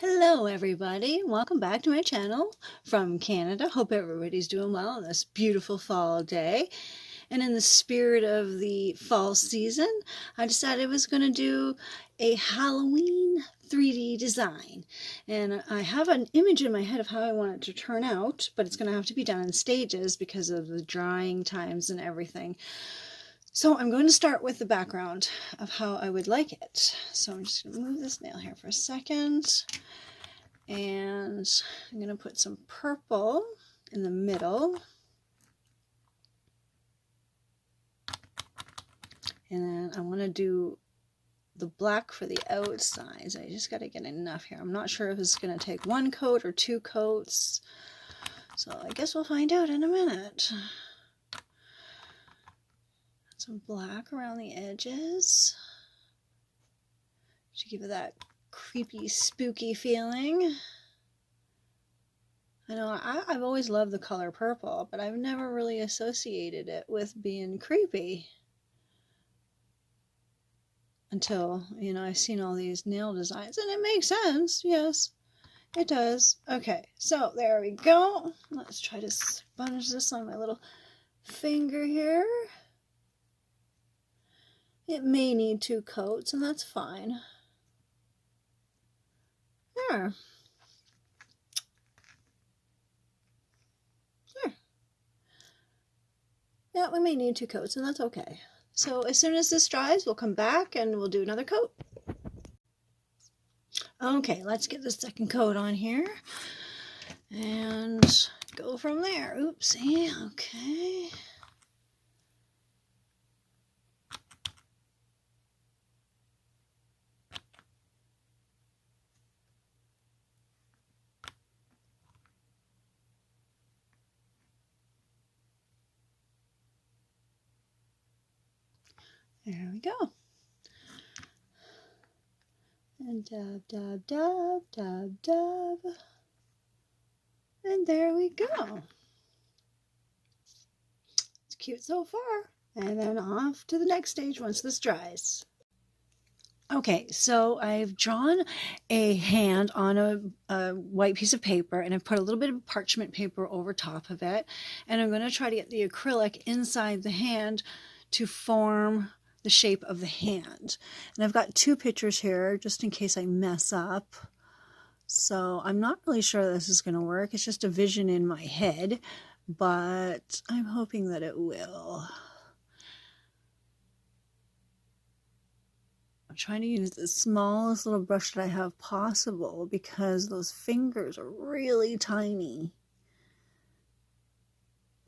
Hello everybody, welcome back to my channel from Canada. Hope everybody's doing well on this beautiful fall day. And in the spirit of the fall season, I decided I was going to do a Halloween 3D design. And I have an image in my head of how I want it to turn out, but it's going to have to be done in stages because of the drying times and everything. So I'm going to start with the background of how I would like it. So I'm just going to move this nail here for a second. And I'm going to put some purple in the middle. And then I want to do the black for the outsides. I just got to get enough here. I'm not sure if it's going to take one coat or two coats. So I guess we'll find out in a minute. Some black around the edges to give it that creepy, spooky feeling. I know I've always loved the color purple, but I've never really associated it with being creepy. Until, you know, I've seen all these nail designs, and it makes sense. Yes, it does. Okay, so there we go. Let's try to sponge this on my little finger here. It may need two coats, and that's fine. There. There. Yeah, we may need two coats, and that's okay. So as soon as this dries, we'll come back and we'll do another coat. Okay, let's get the second coat on here and go from there. Oopsie, okay. There we go. And dab, dab, dab, dab, dab. And there we go. It's cute so far. And then off to the next stage once this dries. Okay, so I've drawn a hand on a white piece of paper, and I've put a little bit of parchment paper over top of it. And I'm going to try to get the acrylic inside the hand to form the shape of the hand. And I've got two pictures here just in case I mess up. So I'm not really sure this is going to work. It's just a vision in my head, but I'm hoping that it will. I'm trying to use the smallest little brush that I have possible because those fingers are really tiny.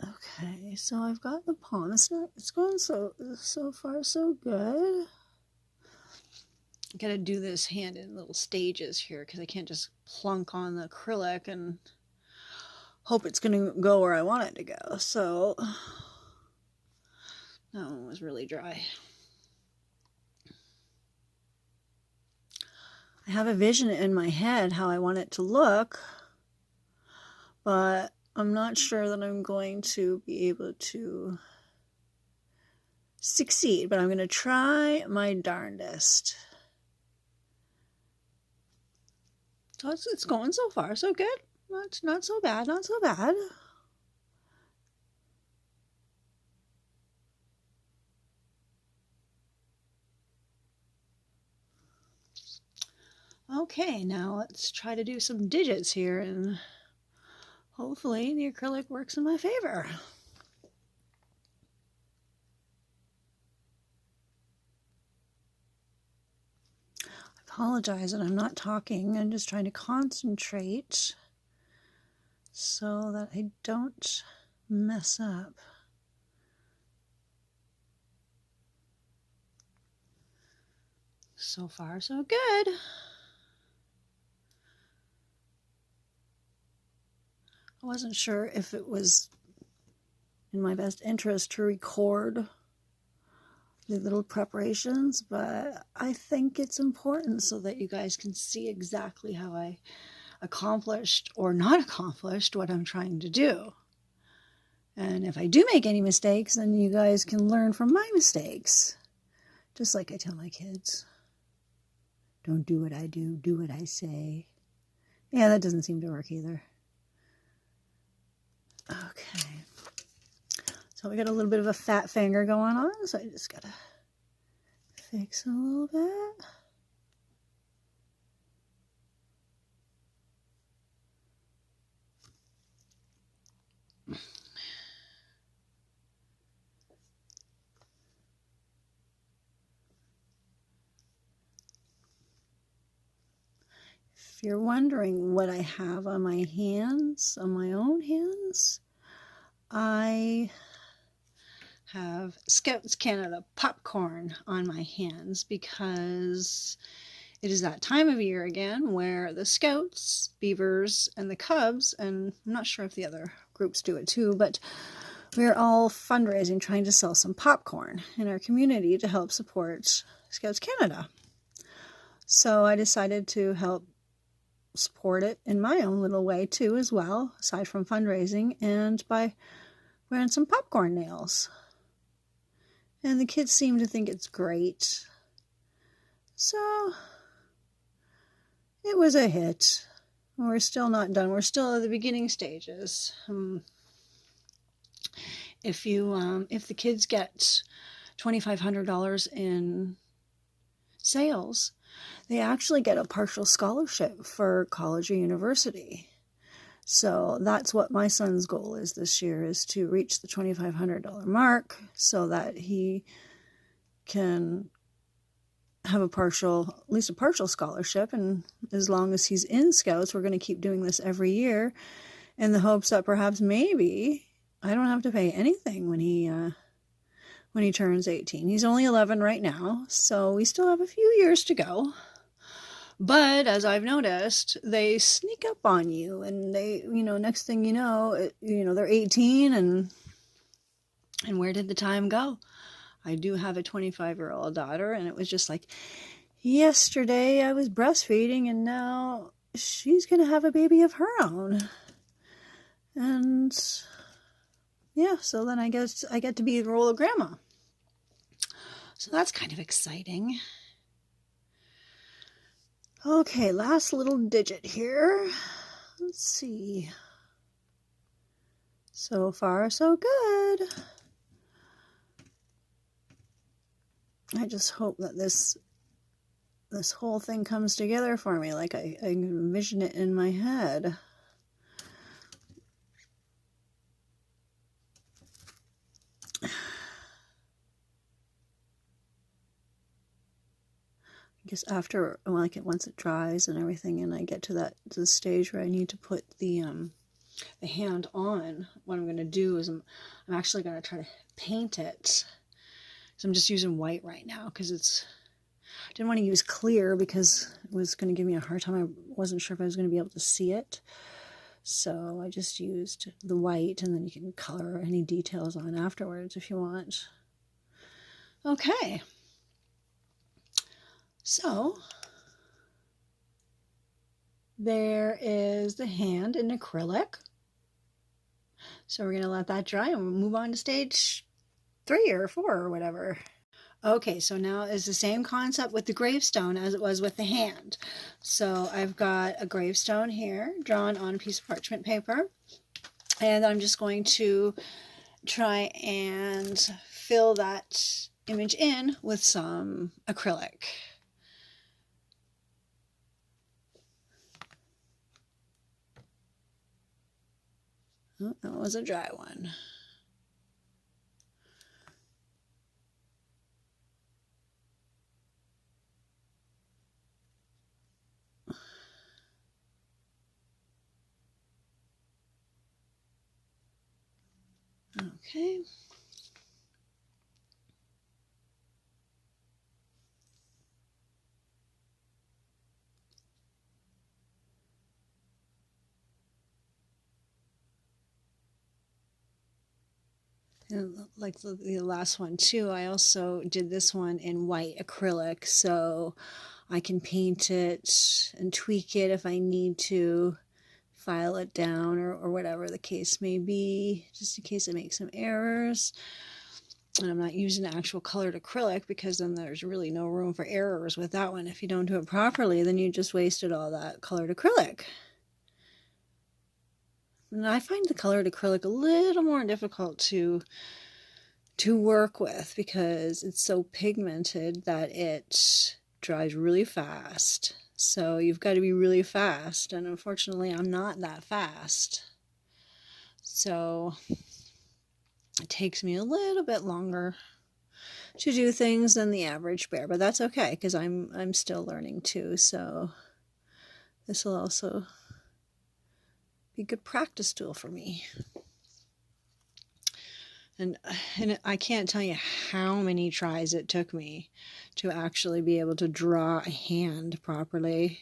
Okay, so I've got the palm. It's going so far so good. I gotta do this hand in little stages here because I can't just plunk on the acrylic and hope it's gonna go where I want it to go. So that one was really dry. I have a vision in my head how I want it to look, but I'm not sure that I'm going to be able to succeed, but I'm going to try my darndest. So it's going so far so good. Not so bad, not so bad. Okay, now let's try to do some digits here, and hopefully the acrylic works in my favor. I apologize that I'm not talking. I'm just trying to concentrate so that I don't mess up. So far, so good. I wasn't sure if it was in my best interest to record the little preparations, but I think it's important so that you guys can see exactly how I accomplished or not accomplished what I'm trying to do. And if I do make any mistakes, then you guys can learn from my mistakes. Just like I tell my kids. Don't do what I do, do what I say. Yeah, that doesn't seem to work either. Okay. So we got a little bit of a fat finger going on, so I just gotta fix a little bit. If you're wondering what I have on my hands, on my own hands, I have Scouts Canada popcorn on my hands because it is that time of year again where the Scouts, Beavers, and the Cubs, and I'm not sure if the other groups do it too, but we're all fundraising, trying to sell some popcorn in our community to help support Scouts Canada. So I decided to help support it in my own little way too as well, aside from fundraising, and by wearing some popcorn nails. And the kids seem to think it's great. So it was a hit. We're still not done. We're still at the beginning stages. If the kids get $2,500 in sales, they actually get a partial scholarship for college or university. So that's what my son's goal is this year, is to reach the $2,500 mark so that he can have at least a partial scholarship. And as long as he's in Scouts, we're going to keep doing this every year in the hopes that perhaps maybe I don't have to pay anything when he turns 18. He's only 11 right now, so we still have a few years to go. But as I've noticed, they sneak up on you, and they, next thing you know, they're 18, and where did the time go? I do have a 25-year-old daughter, and it was just like, yesterday I was breastfeeding, and now she's going to have a baby of her own. And yeah, so then I guess I get to be the role of grandma. So that's kind of exciting. Okay, last little digit here. Let's see. So far, so good. I just hope that this whole thing comes together for me like I envision it in my head. I guess after, once it dries and everything, and I get to the stage where I need to put the hand on, what I'm going to do is I'm actually going to try to paint it. So I'm just using white right now because I didn't want to use clear because it was going to give me a hard time. I wasn't sure if I was going to be able to see it. So I just used the white, and then you can color any details on afterwards if you want. Okay. So there is the hand in acrylic. So we're going to let that dry and we'll move on to stage 3 or 4 or whatever. Okay, so now it's the same concept with the gravestone as it was with the hand. So I've got a gravestone here drawn on a piece of parchment paper, and I'm just going to try and fill that image in with some acrylic. Oh, that was a dry one. Okay. And like the last one too, I also did this one in white acrylic, so I can paint it and tweak it if I need to, file it down or whatever the case may be, just in case I make some errors. And I'm not using actual colored acrylic because then there's really no room for errors with that one. If you don't do it properly, then you just wasted all that colored acrylic. And I find the colored acrylic a little more difficult to work with because it's so pigmented that it dries really fast. So you've got to be really fast, and unfortunately I'm not that fast. So it takes me a little bit longer to do things than the average bear, but that's okay because I'm still learning too. So this will also be a good practice tool for me. And I can't tell you how many tries it took me to actually be able to draw a hand properly,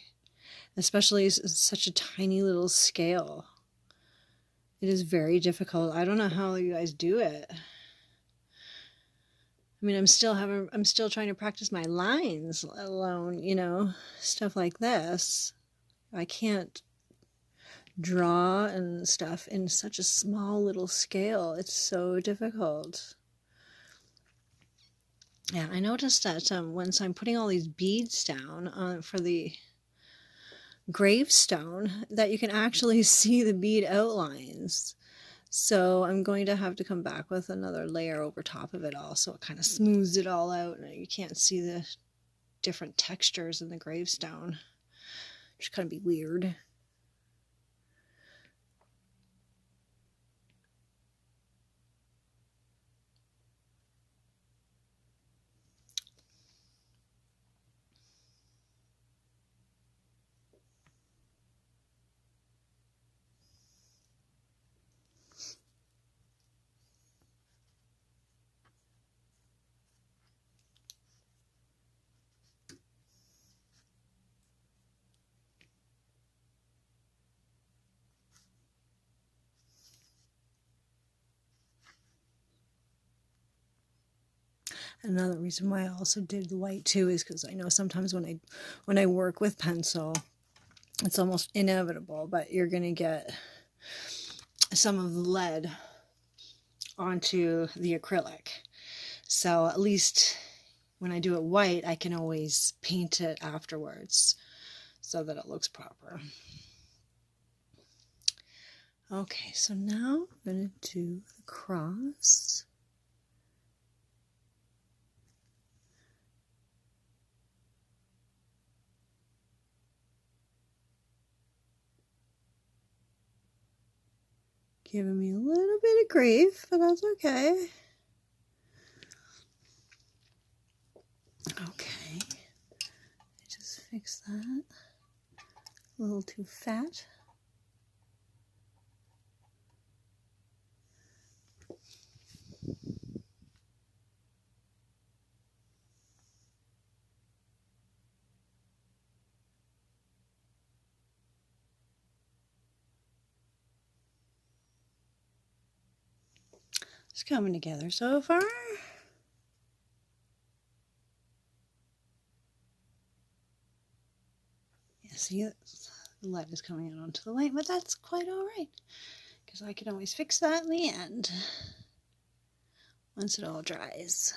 especially such a tiny little scale. It is very difficult. I don't know how you guys do it. I mean, I'm still trying to practice my lines, let alone, you know, stuff like this. I can't draw and stuff in such a small little scale. It's so difficult. Yeah, I noticed that once I'm putting all these beads down for the gravestone, that you can actually see the bead outlines. So I'm going to have to come back with another layer over top of it all, so it kind of smooths it all out and you can't see the different textures in the gravestone, which kind of be weird. Another reason why I also did the white too is because I know sometimes when I work with pencil, it's almost inevitable, but you're going to get some of the lead onto the acrylic. So at least when I do it white, I can always paint it afterwards so that it looks proper. Okay, so now I'm going to do the cross. Giving me a little bit of grief, but that's okay. Okay, just fix that. A little too fat. It's coming together so far. Yeah, see, the lead is coming out onto the white, but that's quite all right because I can always fix that in the end once it all dries.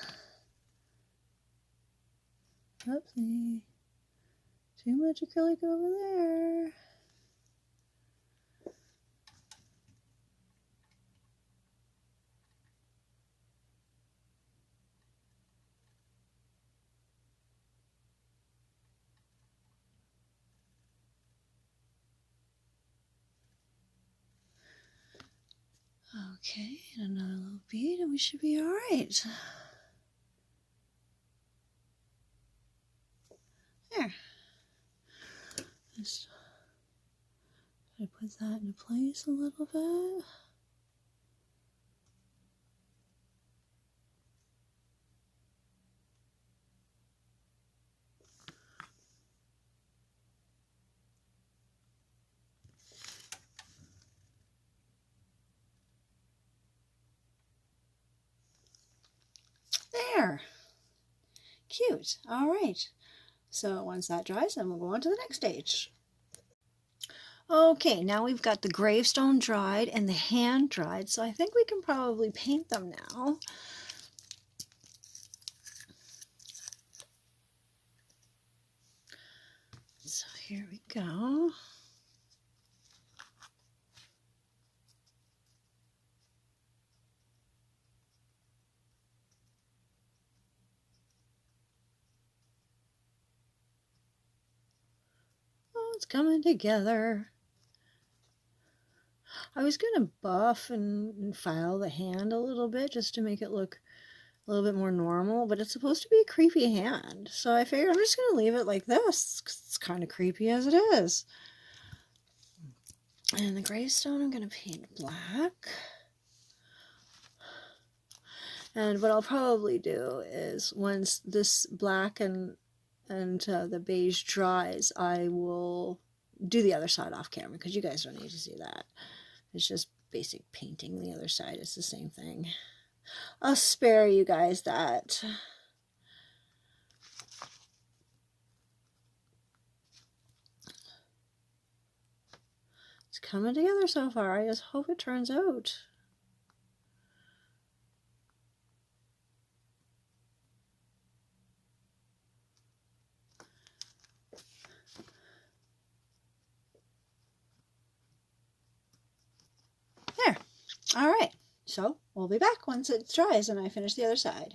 Oopsie. Too much acrylic over there. Okay, and another little bead and we should be all right. There. Just try to put that into place a little bit. There. Cute. All right. So once that dries, then we'll go on to the next stage. Okay, now we've got the gravestone dried and the hand dried, so I think we can probably paint them now. So here we go. it's coming together. I was going to buff and file the hand a little bit just to make it look a little bit more normal, but it's supposed to be a creepy hand. So I figured I'm just going to leave it like this, 'cause it's kind of creepy as it is. And the gravestone I'm going to paint black. And what I'll probably do is once this black and the beige dries, I will do the other side off camera because you guys don't need to see that. It's just basic painting. The other side is the same thing. I'll spare you guys that. It's coming together so far. I just hope it turns out. There. All right. So we'll be back once it dries and I finish the other side.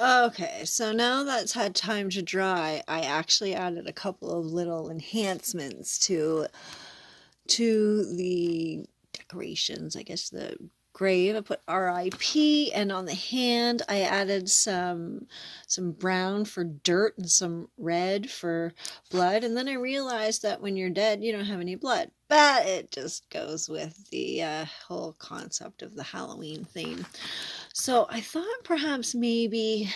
Okay, so now that's had time to dry, I actually added a couple of little enhancements to the decorations. I guess the grave, I put RIP, and on the hand I added some brown for dirt and some red for blood. And then I realized that when you're dead you don't have any blood, but it just goes with the whole concept of the Halloween theme. So I thought perhaps maybe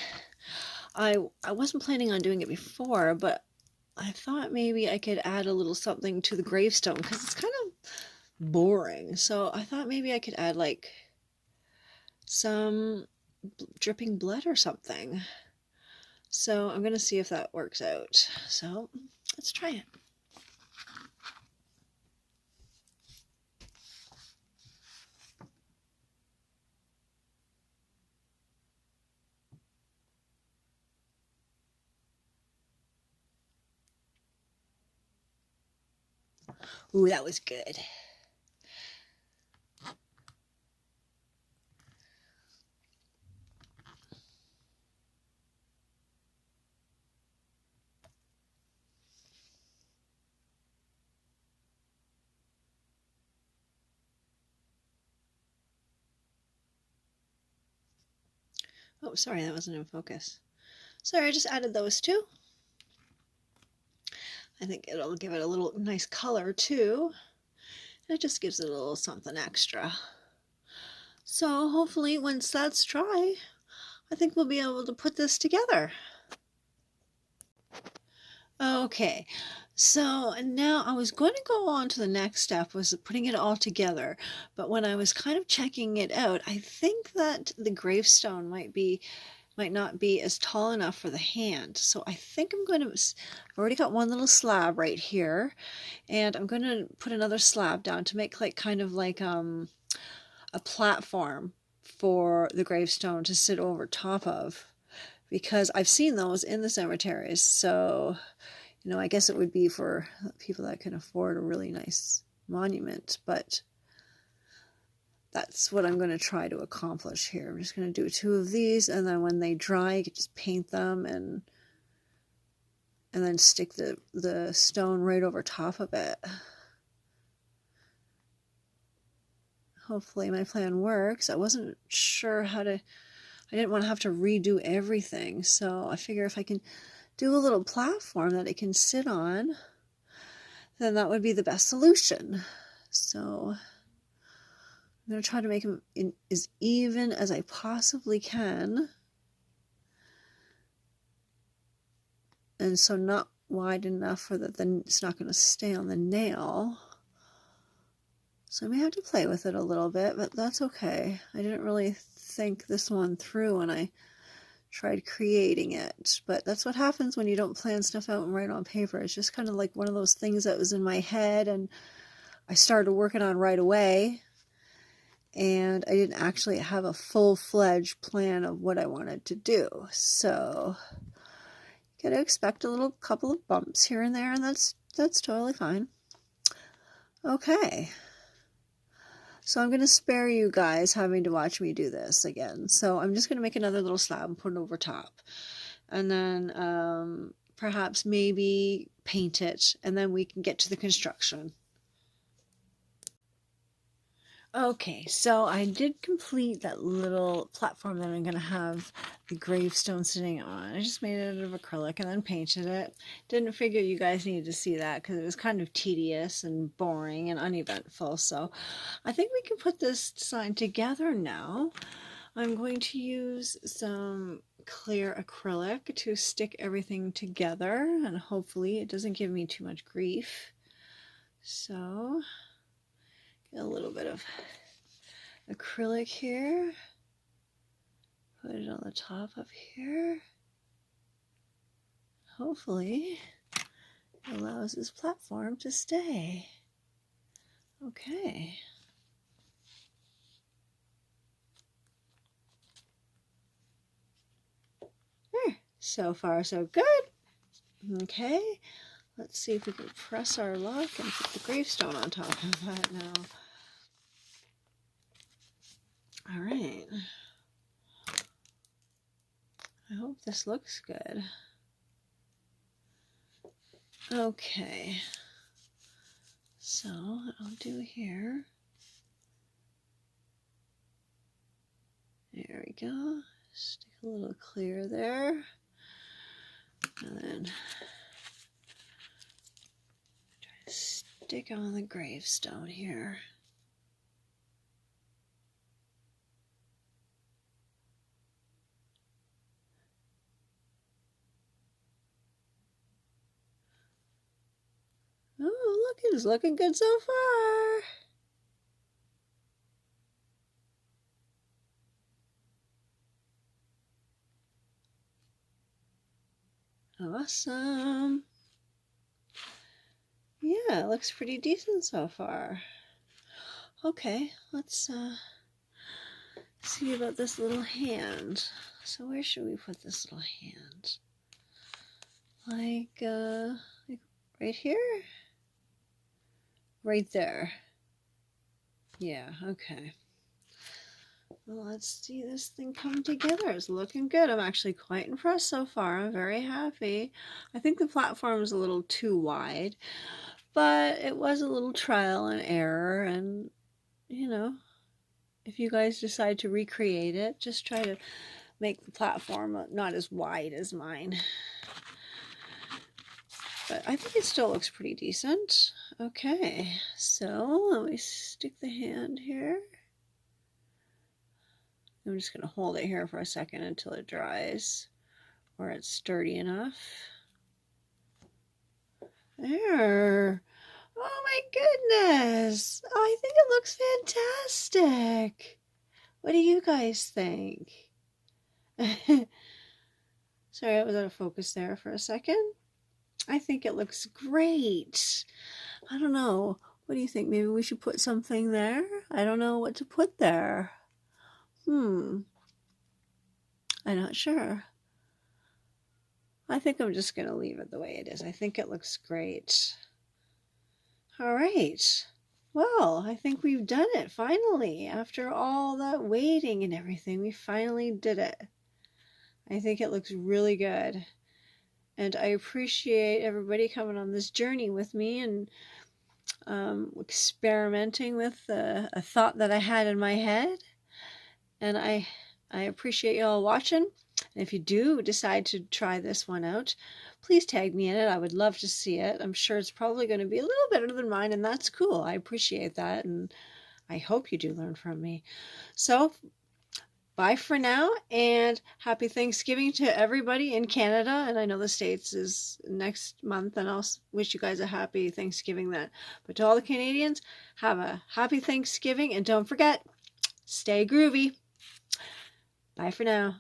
I wasn't planning on doing it before, but I thought maybe I could add a little something to the gravestone because it's kind of boring. So I thought maybe I could add like some dripping blood or something. So I'm going to see if that works out. So let's try it. Ooh, that was good. Oh, sorry, that wasn't in focus. Sorry, I just added those two. I think it'll give it a little nice color too. And it just gives it a little something extra. So hopefully once that's dry, I think we'll be able to put this together. Okay, so now I was going to go on to the next step, was putting it all together. But when I was kind of checking it out, I think that the gravestone might not be as tall enough for the hand. So I think I'm going to, I've already got one little slab right here, and I'm going to put another slab down to make like kind of like a platform for the gravestone to sit over top of, because I've seen those in the cemeteries. So, you know, I guess it would be for people that can afford a really nice monument, but that's what I'm going to try to accomplish here. I'm just going to do two of these, and then when they dry, you can just paint them and then stick the stone right over top of it. Hopefully my plan works. I wasn't sure how to, I didn't want to have to redo everything, so I figure if I can do a little platform that it can sit on, then that would be the best solution. So I'm going to try to make them as even as I possibly can. And so not wide enough that then it's not going to stay on the nail. So I may have to play with it a little bit, but that's okay. I didn't really think this one through when I tried creating it, but that's what happens when you don't plan stuff out and write on paper. It's just kind of like one of those things that was in my head and I started working on right away, and I didn't actually have a full-fledged plan of what I wanted to do. So you gotta expect a couple of bumps here and there, and that's totally fine. Okay. So I'm going to spare you guys having to watch me do this again. So I'm just going to make another little slab and put it over top. And then perhaps maybe paint it, and then we can get to the construction. Okay, so I did complete that little platform that I'm going to have the gravestone sitting on. I just made it out of acrylic and then painted it. Didn't figure you guys needed to see that because it was kind of tedious and boring and uneventful. So I think we can put this sign together now. I'm going to use some clear acrylic to stick everything together, and hopefully it doesn't give me too much grief. So get a little bit of acrylic here, put it on the top of here. Hopefully it allows this platform to stay. Okay. There. So far so good. Okay. Let's see if we can press our luck and put the gravestone on top of that now. All right. I hope this looks good. Okay. So what I'll do here. There we go. Stick a little clear there. And then try to stick on the gravestone here. Oh, look, it's looking good so far. Awesome. Yeah, it looks pretty decent so far. Okay, let's see about this little hand. So where should we put this little hand? Like right here? Right there. Yeah, okay. Well, let's see this thing come together. It's looking good. I'm actually quite impressed so far. I'm very happy. I think the platform is a little too wide, but it was a little trial and error. And, you know, if you guys decide to recreate it, just try to make the platform not as wide as mine. But I think it still looks pretty decent. Okay, so let me stick the hand here. I'm just going to hold it here for a second until it dries, or it's sturdy enough. There. Oh my goodness. Oh, I think it looks fantastic. What do you guys think? Sorry, I was out of focus there for a second. I think it looks great. I don't know. What do you think? Maybe we should put something there? I don't know what to put there. I'm not sure. I think I'm just going to leave it the way it is. I think it looks great. All right. Well, I think we've done it finally. After all that waiting and everything, we finally did it. I think it looks really good. And I appreciate everybody coming on this journey with me and experimenting with a thought that I had in my head. And I appreciate you all watching. And if you do decide to try this one out, please tag me in it. I would love to see it. I'm sure it's probably going to be a little better than mine, and that's cool. I appreciate that, and I hope you do learn from me. So, bye for now, and happy Thanksgiving to everybody in Canada. And I know the States is next month, and I'll wish you guys a happy Thanksgiving then. But to all the Canadians, have a happy Thanksgiving, and don't forget, stay groovy. Bye for now.